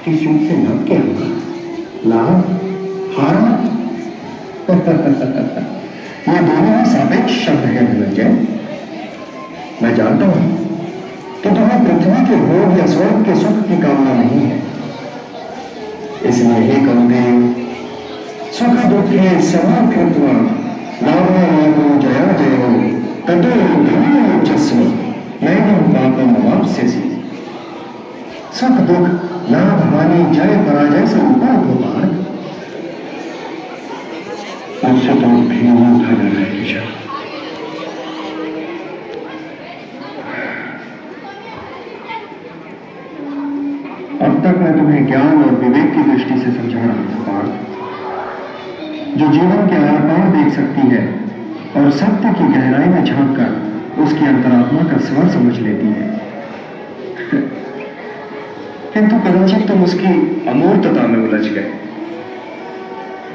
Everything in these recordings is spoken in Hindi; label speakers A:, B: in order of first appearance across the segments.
A: किस युग से नाम क्या होगा? लाभ, हार। ये दोनों ही सापेक्ष शब्द है धनंजय। मैं जानता हूं कि तुम्हें पृथ्वी के भोग या स्वर्ग के सुख की कामना नहीं है, इसलिए हे कौंतेय, सुख दुखे समा कृत्वा लाभो लाभो जया जयो ततो ध्रुवोच्चस्व नैनं पापं वाप्स्यसि। सुख दुख लाभ हानि जय पराजय से ऊपर हो पार्थ। मुझसे तो भी उठा जा रहा है किशोर। अब तक मैं तुम्हें ज्ञान और विवेक की दृष्टि से समझा रहा था पार्थ, जो जीवन के आर पार देख सकती है और सत्य की गहराई में झांककर उसकी अंतरात्मा का स्वर समझ लेती है। किंतु कदाचित तुम उसकी अमूर्तता में उलझ गए।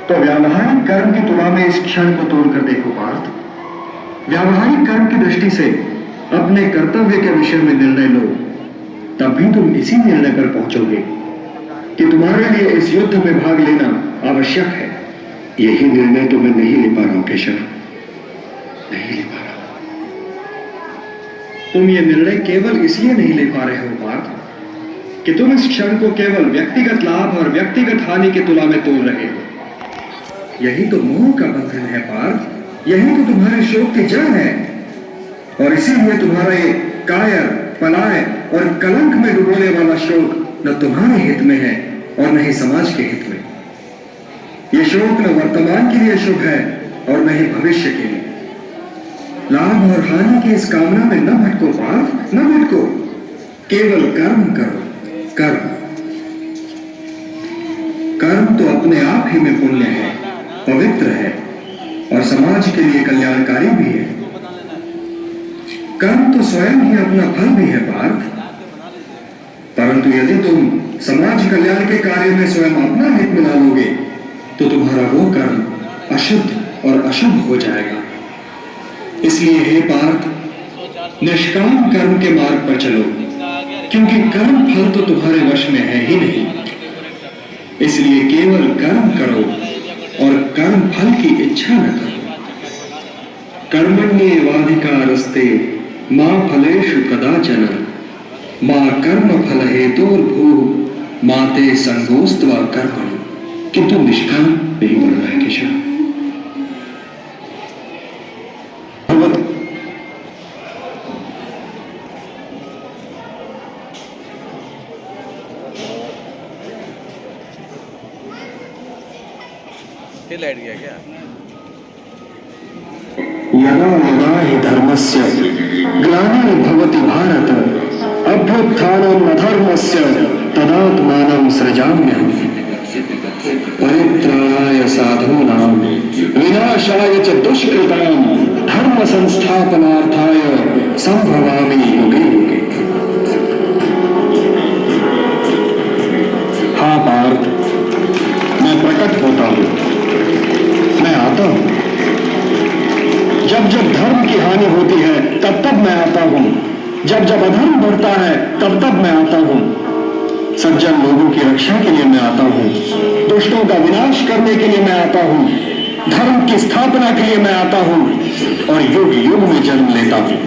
A: तो व्यावहारिक कर्म की तुलना में इस क्षण को तोड़कर देखो पार्थ। व्यावहारिक कर्म की दृष्टि से अपने कर्तव्य के विषय में निर्णय लो, तब भी तुम इसी निर्णय पर पहुंचोगे कि तुम्हारे लिए इस युद्ध में भाग लेना आवश्यक है। यही निर्णय तो मैं नहीं ले पा रहा हूं केशव, नहीं ले पा रहा। तुम ये निर्णय केवल इसलिए नहीं ले पा रहे हो पार्थ कि तुम इस क्षण को केवल व्यक्तिगत लाभ और व्यक्तिगत हानि की तुलना में तोल रहे हो। यही तो मोह का बंधन है पार्थ, यही तो तुम्हारे शोक की जड़ है। और इसीलिए तुम्हारा ये कायर, पलाय और कलंक में डुबोने वाला शोक न तुम्हारे हित में है और न ही समाज के हित में। ये शोक न वर्तमान के लिए शुभ है और न ही भविष्य के लिए। लाभ और हानि की इस कामना में न भटको पार्थ, न भटको। केवल कर्म करो, कर्म। कर्म तो अपने आप ही में पुण्य है, पवित्र है और समाज के लिए कल्याणकारी भी है। कर्म तो स्वयं ही अपना फल भी है पार्थ, परंतु यदि तुम समाज कल्याण के कार्य में स्वयं अपना हित मिला लोगे तो तुम्हारा वो कर्म अशुद्ध और अशुभ हो जाएगा। इसलिए हे पार्थ, निष्काम कर्म के मार्ग पर चलो, क्योंकि कर्म फल तो तुम्हारे वश में है ही नहीं। इसलिए केवल कर्म करो और कर्म फल की इच्छा न करो। कर्मण्येवाधिकारस्ते मा फलेषु कदाचन मा कर्म फल हेतुर्भूः मा ते संगोस्त्वा कर्मणि। किंतु निष्काम नहीं बोल रहा है केशव।
B: लाइट गया क्या?
A: यदा यदा हि धर्मस्य ग्लानिर्भवति भारत अभ्युत्थानम् अधर्मस्य तदात्मानं सृजाम्यहम्। परित्राणाय साधूनां विनाशाय च दुष्कृतां धर्म संस्थापनार्थाय संभवामि युगे युगे। हाँ पार्थ, मैं प्रकट होता हूं, मैं आता हूं। जब जब धर्म की हानि होती है तब तब मैं आता हूं, जब जब अधर्म बढ़ता है तब तब मैं आता हूं। सज्जन लोगों की रक्षा के लिए मैं आता हूं, दुष्टों का विनाश करने के लिए मैं आता हूं, धर्म की स्थापना के लिए मैं आता हूं और युग युग में जन्म लेता हूं।